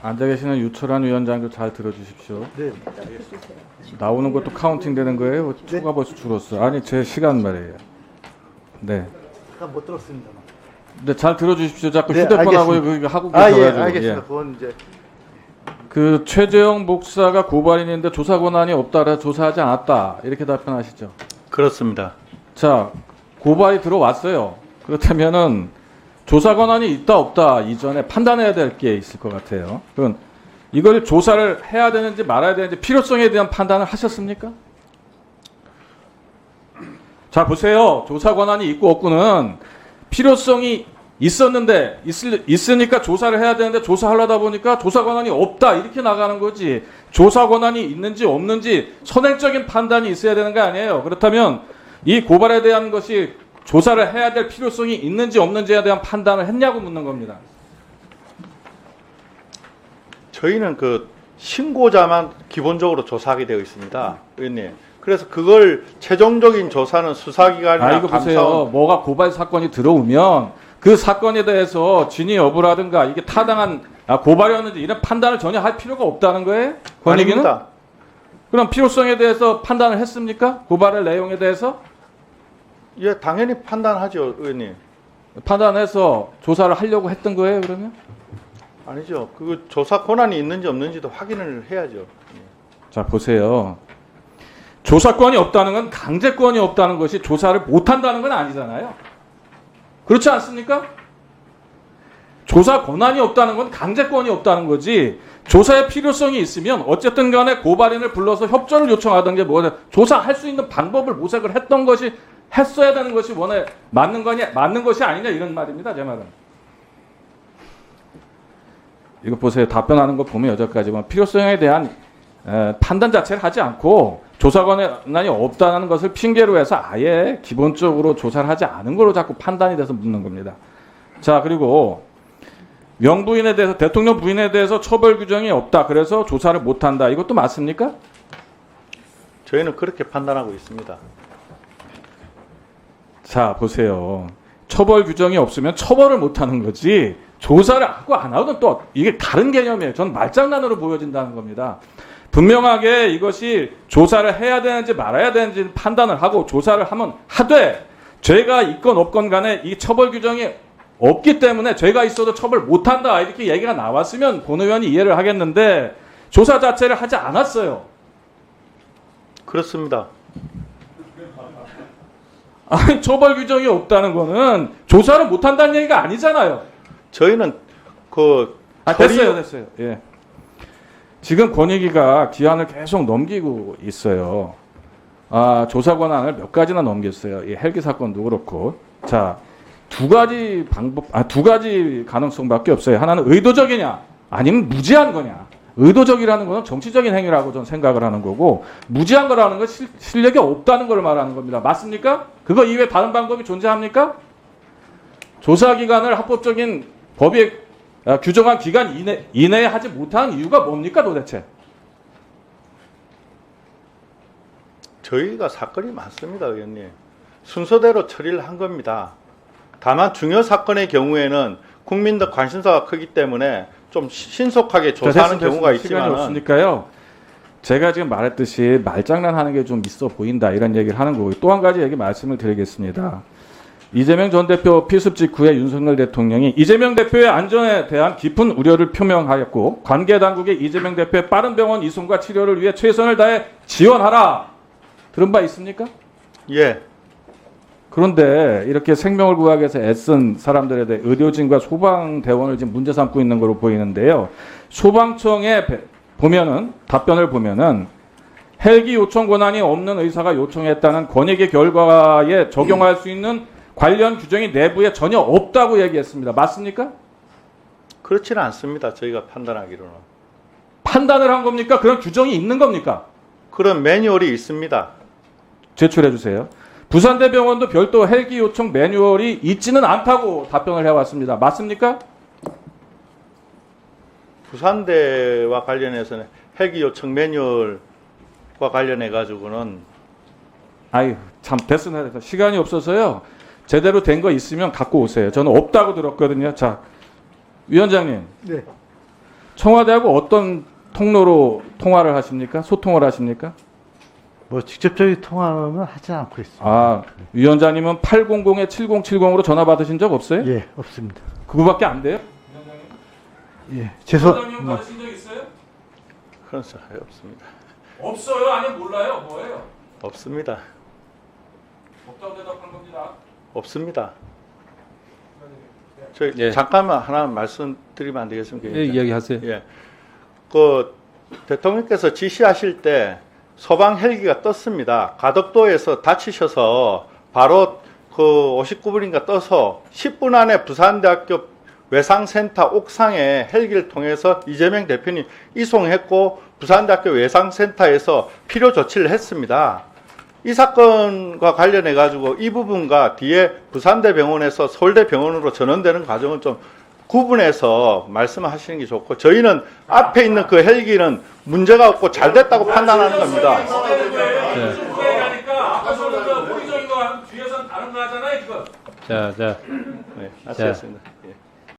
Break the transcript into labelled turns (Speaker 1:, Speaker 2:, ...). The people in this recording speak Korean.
Speaker 1: 앉아 계시는 유철한 위원장도 잘 들어주십시오.
Speaker 2: 네, 알겠습니다.
Speaker 1: 나오는 것도 카운팅 되는 거예요? 초가 벌써 줄었어. 아니 제 시간 말이에요. 네.
Speaker 2: 잠깐 못 들었습니다만.
Speaker 1: 네, 잘 들어주십시오. 자꾸
Speaker 2: 네,
Speaker 1: 휴대폰하고
Speaker 2: 알겠습니다.
Speaker 1: 이거 하고
Speaker 2: 아, 예,
Speaker 1: 계셔가지고.
Speaker 2: 알겠습니다.
Speaker 1: 예.
Speaker 2: 그건 이제
Speaker 1: 그 최재형 목사가 고발인인데 조사 권한이 없다라 조사하지 않았다 이렇게 답변하시죠.
Speaker 3: 그렇습니다.
Speaker 1: 자, 고발이 들어왔어요. 그렇다면은 조사 권한이 있다 없다 이전에 판단해야 될 게 있을 것 같아요. 그건 이걸 조사를 해야 되는지 말아야 되는지 필요성에 대한 판단을 하셨습니까? 자, 보세요. 조사 권한이 있고 없고는 필요성이 있었는데 있으니까 조사를 해야 되는데 조사하려다 보니까 조사 권한이 없다 이렇게 나가는 거지. 조사 권한이 있는지 없는지 선행적인 판단이 있어야 되는 거 아니에요. 그렇다면 이 고발에 대한 것이 조사를 해야 될 필요성이 있는지 없는지에 대한 판단을 했냐고 묻는 겁니다.
Speaker 3: 저희는 그 신고자만 기본적으로 조사하게 되어 있습니다, 의원님. 그래서 그걸 최종적인 조사는 수사기관이나
Speaker 1: 이거 보세요.
Speaker 3: 감사원.
Speaker 1: 뭐가 고발 사건이 들어오면 그 사건에 대해서 진위 여부라든가 이게 타당한 고발이었는지 이런 판단을 전혀 할 필요가 없다는 거예요? 권익위는?
Speaker 3: 아닙니다.
Speaker 1: 그럼 필요성에 대해서 판단을 했습니까? 고발의 내용에 대해서?
Speaker 3: 예, 당연히 판단하죠, 의원님.
Speaker 1: 판단해서 조사를 하려고 했던 거예요, 그러면?
Speaker 3: 아니죠. 그 조사 권한이 있는지 없는지도 확인을 해야죠.
Speaker 1: 자, 보세요. 조사권이 없다는 건 강제권이 없다는 것이 조사를 못한다는 건 아니잖아요. 그렇지 않습니까? 조사 권한이 없다는 건 강제권이 없다는 거지. 조사의 필요성이 있으면 어쨌든 간에 고발인을 불러서 협조를 요청하던 게 뭐냐. 조사할 수 있는 방법을 모색을 했던 것이 했어야 되는 것이 원래 맞는 것이 아니냐 이런 말입니다. 제 말은. 이거 보세요. 답변하는 거 보면 여기까지 보면 필요성에 대한 판단 자체를 하지 않고 조사 권한이 없다는 것을 핑계로 해서 아예 기본적으로 조사를 하지 않은 걸로 자꾸 판단이 돼서 묻는 겁니다. 자, 그리고 명부인에 대해서 대통령 부인에 대해서 처벌 규정이 없다. 그래서 조사를 못한다. 이것도 맞습니까?
Speaker 3: 저희는 그렇게 판단하고 있습니다.
Speaker 1: 자, 보세요. 처벌 규정이 없으면 처벌을 못하는 거지 조사를 하고 안 하고는 또 이게 다른 개념이에요. 전 말장난으로 보여진다는 겁니다. 분명하게 이것이 조사를 해야 되는지 말아야 되는지 판단을 하고 조사를 하면 하되 죄가 있건 없건 간에 이 처벌 규정이 없기 때문에 죄가 있어도 처벌 못한다 이렇게 얘기가 나왔으면 본 의원이 이해를 하겠는데 조사 자체를 하지 않았어요.
Speaker 3: 그렇습니다.
Speaker 1: 아니, 처벌 규정이 없다는 거는 조사를 못한다는 얘기가 아니잖아요.
Speaker 3: 저희는 그
Speaker 1: 됐어요. 예. 지금 권익위가 기한을 계속 넘기고 있어요. 조사 권한을 몇 가지나 넘겼어요. 이 헬기 사건도 그렇고. 자, 두 가지 가능성밖에 없어요. 하나는 의도적이냐, 아니면 무지한 거냐. 의도적이라는 것은 정치적인 행위라고 저는 생각을 하는 거고, 무지한 거라는 건 실력이 없다는 걸 말하는 겁니다. 맞습니까? 그거 이외에 다른 방법이 존재합니까? 조사 기간을 합법적인 법에 규정한 기간 이내에 하지 못한 이유가 뭡니까 도대체?
Speaker 3: 저희가 사건이 많습니다, 의원님. 순서대로 처리를 한 겁니다. 다만 중요 사건의 경우에는 국민들 관심사가 크기 때문에 좀 신속하게 조사하는 경우가
Speaker 1: 시간이
Speaker 3: 있지만
Speaker 1: 없으니까요. 제가 지금 말했듯이 말장난하는 게 좀 있어 보인다 이런 얘기를 하는 거고 또 한 가지 얘기 말씀을 드리겠습니다. 이재명 전 대표 피습 직후에 윤석열 대통령이 이재명 대표의 안전에 대한 깊은 우려를 표명하였고 관계 당국에 이재명 대표의 빠른 병원 이송과 치료를 위해 최선을 다해 지원하라. 들은 바 있습니까?
Speaker 3: 예.
Speaker 1: 그런데 이렇게 생명을 구하기 위해서 애쓴 사람들에 대해 의료진과 소방대원을 지금 문제 삼고 있는 걸로 보이는데요. 소방청에 보면은 답변을 보면은 헬기 요청 권한이 없는 의사가 요청했다는 권익위 결과에 적용할 수 있는 관련 규정이 내부에 전혀 없다고 얘기했습니다. 맞습니까?
Speaker 3: 그렇지는 않습니다. 저희가 판단하기로는.
Speaker 1: 판단을 한 겁니까? 그런 규정이 있는 겁니까?
Speaker 3: 그런 매뉴얼이 있습니다.
Speaker 1: 제출해 주세요. 부산대병원도 별도 헬기 요청 매뉴얼이 있지는 않다고 답변을 해왔습니다. 맞습니까?
Speaker 3: 부산대와 관련해서는 헬기 요청 매뉴얼과 관련해 가지고는
Speaker 1: 참 됐습니다. 시간이 없어서요. 제대로 된 거 있으면 갖고 오세요. 저는 없다고 들었거든요. 자, 위원장님.
Speaker 2: 네.
Speaker 1: 청와대하고 어떤 통로로 통화를 하십니까? 소통을 하십니까?
Speaker 2: 뭐 직접적인 통화는 하지 않고 있습니다.
Speaker 1: 아, 위원장님은 800-7070으로 전화 받으신 적 없어요?
Speaker 2: 예, 없습니다.
Speaker 1: 그거밖에 안 돼요?
Speaker 2: 예,
Speaker 1: 위원장님 받으신 적 있어요?
Speaker 3: 그런 사람이 없습니다.
Speaker 1: 없어요? 아니면 몰라요? 뭐예요?
Speaker 3: 없습니다.
Speaker 1: 없다고 대답한 겁니다.
Speaker 3: 없습니다. 저
Speaker 4: 예.
Speaker 3: 잠깐만 하나 말씀드리면 안 되겠습니까?
Speaker 4: 예, 이야기하세요.
Speaker 3: 예. 그 대통령께서 지시하실 때 소방 헬기가 떴습니다. 가덕도에서 다치셔서 바로 그 59분인가 떠서 10분 안에 부산대학교 외상센터 옥상에 헬기를 통해서 이재명 대표님 이송했고 부산대학교 외상센터에서 필요 조치를 했습니다. 이 사건과 관련해 가지고 이 부분과 뒤에 부산대병원에서 서울대병원으로 전원되는 과정은 좀 구분해서 말씀하시는 게 좋고 저희는 앞에 있는 그 헬기는 문제가 없고 잘 됐다고 판단하는 겁니다.
Speaker 1: 얘기하니까 아까 저는 우리적인 거 뒤에서는 다른 거 하잖아요, 지금.
Speaker 4: 자,
Speaker 3: 네, 말씀했습니다. 예.